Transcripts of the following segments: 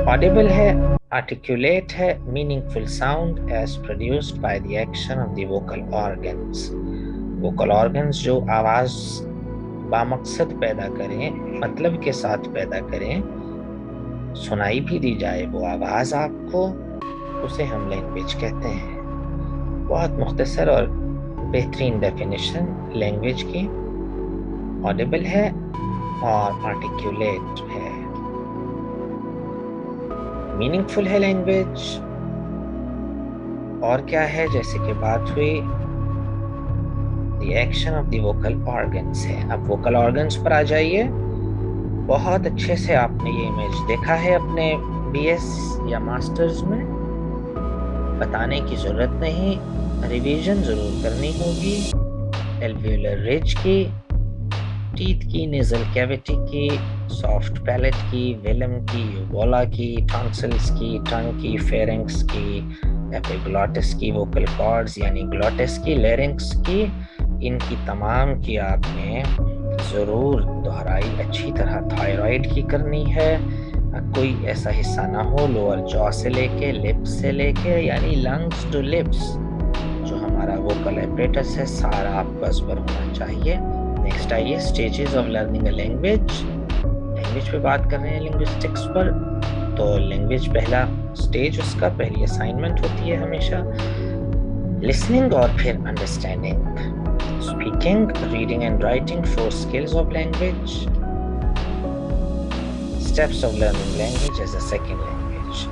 Audible है, articulate है, meaningful sound as produced by the action of the vocal organs. Vocal organs जो आवाज बामकसद पैदा करें, मतलब के साथ पैदा करें, सुनाई भी दी जाए वो आवाज आपको, उसे हम लैंग्वेज कहते हैं। बहुत मुख्तसर और बेहतरीन डेफिनेशन लैंग्वेज की। ऑडिबल है और आर्टिकुलेट है। मीनिंगफुल है लैंग्वेज। और क्या है, जैसे कि बात हुई, the action of the vocal organs है। अब वोकल ऑर्गन्स पर आ जाइए। बहुत अच्छे से आपने ये इमेज देखा है अपने बीएस या मास्टर्स में, बताने की जरूरत नहीं, रिवीजन जरूर करनी होगी। एल्वियोलर रिज की, टीथ की, नेजल कैविटी की, सॉफ्ट पैलेट की, वेलम की, यूवोला की, टॉन्सिल्स की, टंग की, फेरिंक्स की, एपिग्लॉटिस की, वोकल कॉर्ड्स यानी ग्लॉटिस की, लेरिंक्स की, इनकी तमाम की आपने जरूर दोहराई अच्छी तरह। थायराइड की करनी है। कोई ऐसा हिस्सा ना हो लोअर जॉ से लेके लिप्स से लेके यानी लंग्स टू लिप्स, जो हमारा वोकल एपरेटस है सारा आपका असर होना चाहिए। नेक्स्ट आइए, stages of learning a language. Language पे बात कर रहे हैं, लिंग्विस्टिक्स पर। तो लैंग्वेज पहला स्टेज, उसका पहली असाइनमेंट होती है हमेशा लिसनिंग और फिर understanding. Speaking, reading and writing, 4 skills of language. Steps of learning language as a second language.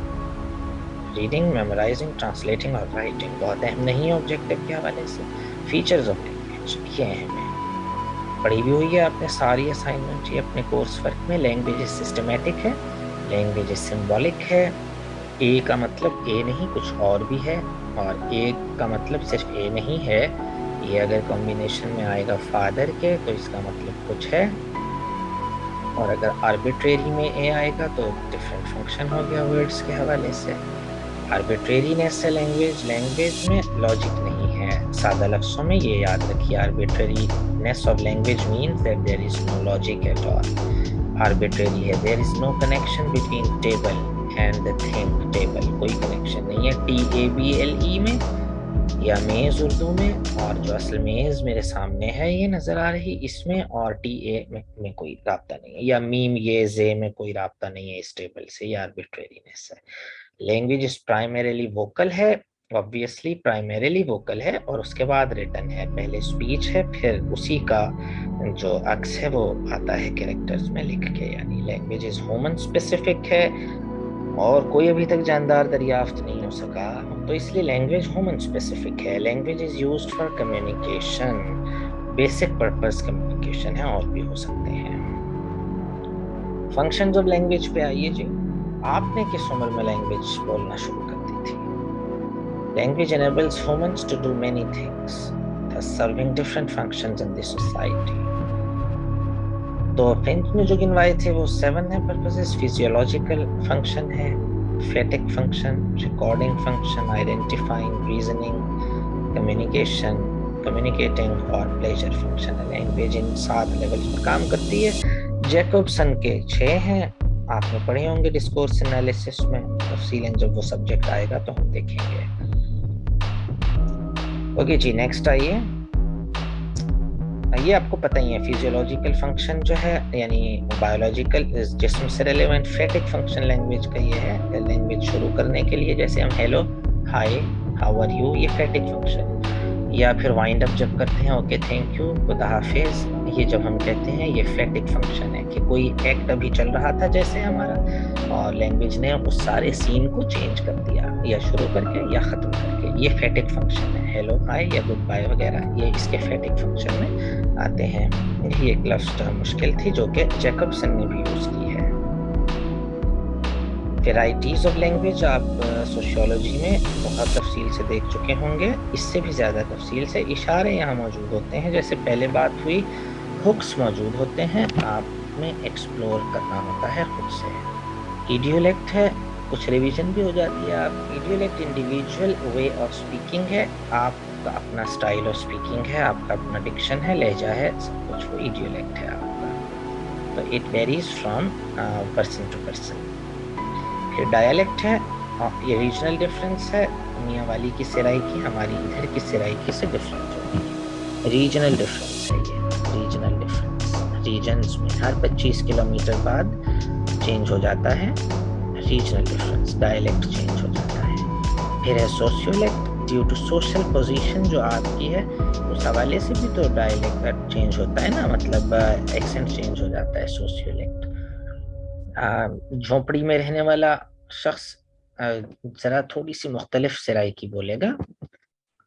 Reading, memorising, translating और राइटिंग बहुत अहम नहीं है ऑब्जेक्टिव के हवाले से। फीचर्स ऑफ लैंग्वेज ये अहम है, पढ़ी भी हुई है आपने सारी असाइनमेंट ये अपने कोर्स वर्क में। लैंग्वेज सिस्टमेटिक है, लैंग्वेज सिंबॉलिक है। ए का मतलब ए नहीं कुछ और भी है, और ए का मतलब सिर्फ ए नहीं है। ये अगर कॉम्बिनेशन में आएगा फादर के तो इसका मतलब कुछ है, और अगर आर्बिट्रेरी में ए आएगा तो डिफरेंट फंक्शन हो गया वर्ड्स के हवाले से। आर्बिट्रेरीनेस है लैंग्वेज, लैंग्वेज में लॉजिक नहीं है। सादा लफ्जों में ये याद रखिए, arbitrariness of language means that there is no logic at all. Arbitrary है, there is no connection between table and the thing. Table कोई कनेक्शन नहीं है TABLE में या मेज उर्दू में, और जो असल मेज मेरे सामने है ये नजर आ रही, इसमें और में कोई राब्ता नहीं है, या मीम ये जे में कोई राब्ता नहीं है इस टेबल से। ये आर्बिट्रेरीनेस है। लैंग्वेज इज प्राइमरीली वोकल है, ऑब्वियसली प्राइमरीली वोकल है, और उसके बाद रिटन है। पहले स्पीच है, फिर उसी का जो अक्स है वो आता है कैरेक्टर्स में लिख के। यानी लैंग्वेज इज ह्यूमन स्पेसिफिक है, और कोई अभी तक जानदार दरियाफ्त नहीं हो सका, तो इसलिए लैंग्वेज ह्यूमन स्पेसिफिक है। Language is used for communication, basic purpose communication है, और भी हो सकते हैं। फंक्शंस ऑफ लैंग्वेज पे आइए जी। आपने किस उम्र में लैंग्वेज बोलना शुरू कर दी थी? Language enables humans to do many things, thus serving different functions in the society. तो फ्रेंच में जो गिनवाए थे वो 7 है पर्पसेस। फिजियोलॉजिकल फंक्शन है, फेटिक function, recording function, identifying, reasoning, communication, communicating और प्लेजर फंक्शन है। लैंग्वेज इन 7 लेवल्स पर काम करती है। जैकबसन के 6 हैं, आपने पढ़े होंगे डिस्कोर्स एनालिसिस में, तफसीलन जब वो सब्जेक्ट आएगा तो हम देखेंगे। ओके जी, नेक्स्ट आइए। ये आपको पता ही है, फिजियोलॉजिकल फंक्शन जो है यानी बायोलॉजिकल जिस्म से रेलेवेंट। फेटिक फंक्शन लैंग्वेज का ये है, लैंग्वेज शुरू करने के लिए जैसे हम hello, hi, how are you, ये फेटिक फंक्शन। या फिर वाइंड अप जब करते हैं, ओके थैंक यू, खुदा हाफिज, ये जब हम कहते हैं ये फेटिक फंक्शन है कि कोई एक्ट अभी चल रहा था जैसे हमारा, और लैंग्वेज ने उस सारे सीन को चेंज कर दिया, या शुरू करके या खत्म करके। ये फेटिक फंक्शन है, हेलो, हाय या गुड बाय वगैरह, ये इसके फेटिक फंक्शन में आते हैं। यही एक लफ्ज मुश्किल थी जो कि जैकबसन ने भी यूज की है। वेराइटीज ऑफ लैंग्वेज आप सोशियोलॉजी में बहुत तफसील से देख चुके होंगे, इससे भी ज्यादा तफसील से इशारे यहाँ मौजूद होते हैं। जैसे पहले बात हुई, हुक्स मौजूद होते हैं, आप में एक्सप्लोर करना होता है खुद से। इडियोलेक्ट है, कुछ रिवीजन भी हो जाती है। आप इडियोलेक्ट इंडिविजुअल वे ऑफ स्पीकिंग है, आपका अपना स्टाइल ऑफ स्पीकिंग है, आपका अपना डिक्शन है, लहजा है, सब कुछ वो इडियोलेक्ट है आपका। तो it varies from person to person. फिर डायलेक्ट है, ये रीजनल डिफरेंस है। मियाँ वाली की सराइकी हमारी इधर की सराइकी से डिफरेंट होती है, रीजनल डिफरेंस है ये। रीजनल डिफरेंस रीजन्स में हर 25 किलोमीटर बाद चेंज हो जाता है रीजनल डिफरेंस, डायलेक्ट चेंज हो जाता है। फिर है सोशियोलेक्ट, ड्यू टू सोशल पोजीशन जो आपकी है उस हवाले से भी तो डायलेक्ट चेंज होता है ना, मतलब एक्सेंट चेंज हो जाता है। सोशियोलेक्ट, झोपड़ी में रहने वाला शख्स जरा थोड़ी सी मुख्तलिफ सराइकी बोलेगा,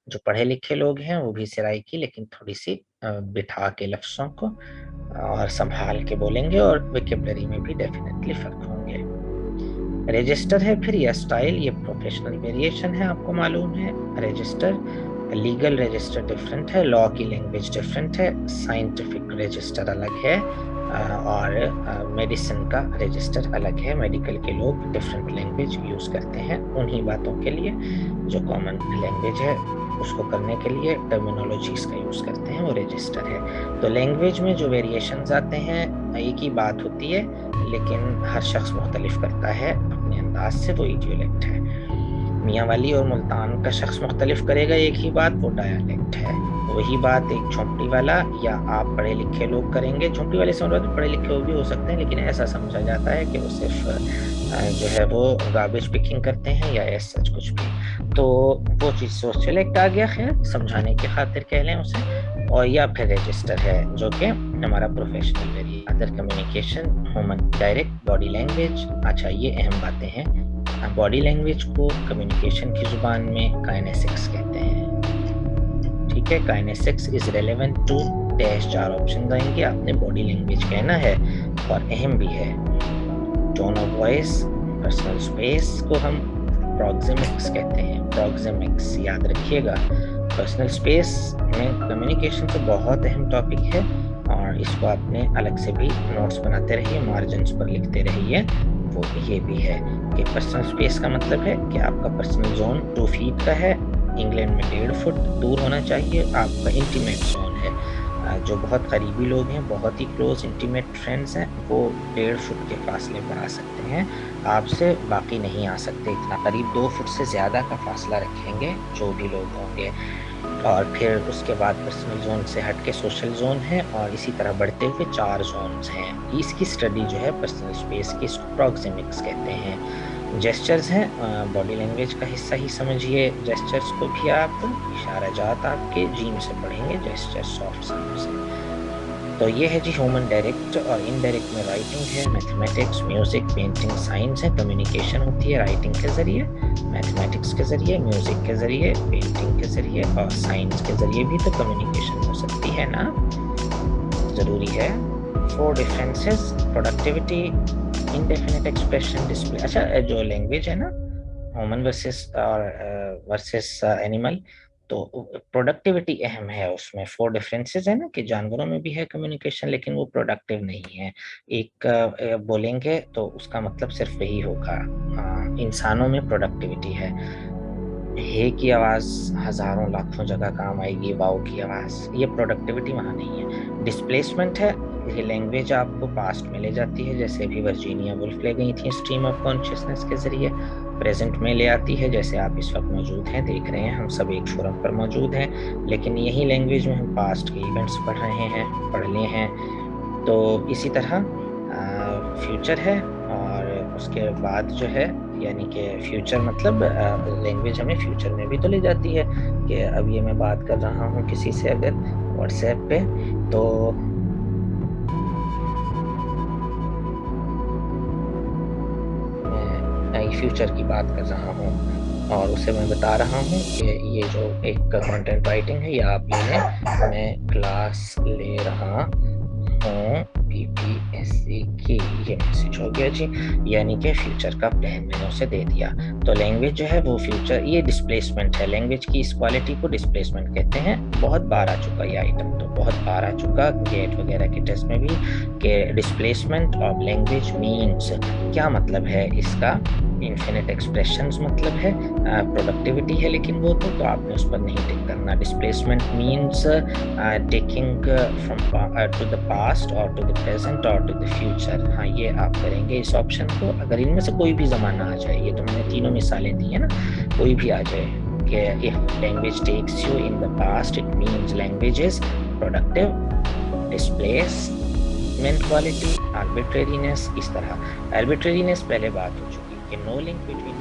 जो पढ़े लिखे लोग हैं वो भी सराइकी लेकिन थोड़ी सी बिठा के लफ्ज़ों को और संभाल के बोलेंगे, और वोकैबुलरी में भी डेफिनेटली फर्क होंगे। रजिस्टर है फिर या स्टाइल, ये प्रोफेशनल वेरिएशन है, आपको मालूम है। रजिस्टर, लीगल रजिस्टर डिफरेंट है, लॉ की लैंग्वेज डिफरेंट है, साइंटिफिक रजिस्टर अलग है, और मेडिसिन का रजिस्टर अलग है। मेडिकल के लोग डिफरेंट लैंग्वेज यूज़ करते हैं उन्हीं बातों के लिए, जो कॉमन लैंग्वेज है उसको करने के लिए टर्मिनोलॉजीज का यूज़ करते हैं, वो रजिस्टर है। तो लैंग्वेज में जो वेरिएशंस आते हैं एक ही बात होती है लेकिन हर शख्स मुख्तलिफ करता है अपने अंदाज से, वो इडियोलेक्ट है। मियाँ वाली और मुल्तान का शख्स मुख्तलिफ करेगा एक ही बात, वो डायलेक्ट है। वही बात एक झोंपड़ी वाला या आप पढ़े लिखे लोग करेंगे, झोंपड़ी वाले से मुराद पढ़े लिखे भी हो सकते हैं लेकिन ऐसा समझा जाता है कि वो सिर्फ जो है वो गार्बेज पिकिंग करते हैं या ऐसा कुछ भी, तो वो चीज़ सोशलेक्ट आ गया, खैर समझाने की खातिर कह लें उसे। और या फिर रजिस्टर है जो कि हमारा professional variation, other communication, human direct, body language. अच्छा, ये अहम बातें हैं। बॉडी लैंग्वेज को कम्युनिकेशन की जुबान में काइनेसिक्स कहते हैं, ठीक है। Kinesics is relevant to dash, 4 option आएंगे, आपने बॉडी लैंग्वेज कहना है और अहम भी है। Tone of voice, personal space को हम प्रोक्सिमिक्स कहते हैं, प्रोक्सिमिक्स याद रखिएगा। पर्सनल स्पेस में कम्युनिकेशन तो बहुत अहम टॉपिक है और इसको आपने अलग से भी नोट्स बनाते रहिए, मार्जिन्स पर लिखते रहिए। वो ये भी है कि पर्सनल स्पेस का मतलब है कि आपका पर्सनल जोन 2 फीट का है, इंग्लैंड में 1.5 फुट दूर होना चाहिए। आपका इंटीमेट जोन है, जो बहुत करीबी लोग हैं, बहुत ही क्लोज इंटीमेट फ्रेंड्स हैं, वो 1.5 फुट के फासले पर आ सकते हैं आपसे, बाकी नहीं आ सकते। इतना करीब 2 फुट से ज़्यादा का फासला रखेंगे जो भी लोग होंगे। और फिर उसके बाद पर्सनल जोन से हट के सोशल जोन है और इसी तरह बढ़ते हुए 4 जोन्स हैं। इसकी स्टडी जो है पर्सनल स्पेस की, इसको प्रोक्सिमिक्स कहते हैं। जेस्चर्स हैं, बॉडी लैंग्वेज का हिस्सा ही समझिए जेस्चर्स को भी आप, इशारा जात आपके जीम से पढ़ेंगे, जेस्चर सॉफ्ट साउंड से। तो ये है जी ह्यूमन डायरेक्ट, और इनडायरेक्ट में राइटिंग है, मैथमेटिक्स, म्यूजिक, पेंटिंग, साइंस है। कम्युनिकेशन होती है राइटिंग के ज़रिए, मैथमेटिक्स के ज़रिए, म्यूजिक के ज़रिए, पेंटिंग के ज़रिए और साइंस के ज़रिए भी तो कम्युनिकेशन हो सकती है ना, ज़रूरी है। 4 differences, productivity, indefinite expression, display. अच्छा, जो लैंग्वेज है ना, ह्यूमन वर्सेस एनिमल, तो प्रोडक्टिविटी अहम है उसमें। 4 डिफरेंसेस है ना कि जानवरों में भी है कम्युनिकेशन लेकिन वो प्रोडक्टिव नहीं है। एक बोलेंगे तो उसका मतलब सिर्फ वही होगा। इंसानों में प्रोडक्टिविटी है, हे की आवाज़ हज़ारों लाखों जगह काम आएगी, वाओ की आवाज़, ये प्रोडक्टिविटी वहाँ नहीं है। डिस्प्लेसमेंट है, ये लैंग्वेज आपको पास्ट में ले जाती है, जैसे अभी वर्जीनिया वुल्फ ले गई थी स्ट्रीम ऑफ कॉन्शियसनेस के ज़रिए। प्रेजेंट में ले आती है, जैसे आप इस वक्त मौजूद हैं, देख रहे हैं, हम सब एक फोरम पर मौजूद हैं, लेकिन यही लैंग्वेज में हम पास्ट के इवेंट्स पढ़ रहे हैं, पढ़ लिए हैं। तो इसी तरह फ्यूचर है, और उसके बाद जो है यानी कि फ्यूचर मतलब लैंग्वेज हमें फ्यूचर में भी तो ले जाती है कि अब ये मैं बात कर रहा हूँ किसी से अगर व्हाट्सएप पे, तो मैं फ्यूचर की बात कर रहा हूँ और उसे मैं बता रहा हूँ कि ये जो एक कंटेंट राइटिंग है, ये आप ये है, मैं क्लास ले रहा हूँ PPSC की, ये मैसेज हो गया जी, यानी कि फ्यूचर का प्लान मैंने उसे दे दिया। तो लैंग्वेज जो है वो फ्यूचर, ये डिस्प्लेसमेंट है, लैंग्वेज की इस क्वालिटी को डिस्प्लेसमेंट कहते हैं। बहुत बार आ चुका ये आइटम, तो बहुत बार आ चुका गेट वगैरह के टेस्ट में भी कि डिस्प्लेसमेंट ऑफ लैंग्वेज मीन्स, क्या मतलब है इसका, इन्फिनिट एक्सप्रेशंस मतलब है प्रोडक्टिविटी है, लेकिन वो तो आपने उस पर नहीं टिक करना। Displacement means taking from to the past और टू द प्रेजेंट और टू द फ्यूचर। हाँ, ये आप करेंगे इस ऑप्शन को अगर इनमें से कोई भी ज़माना आ जाए। ये तो मैंने तीनों मिसालें दी है ना, कोई भी आ जाए कि if language takes you in the past it means language is productive, displacement quality, arbitrariness. इस तरह आर्बिट्रेरीनेस पहले बात हो चुकी है कि नो लिंक बिटवीन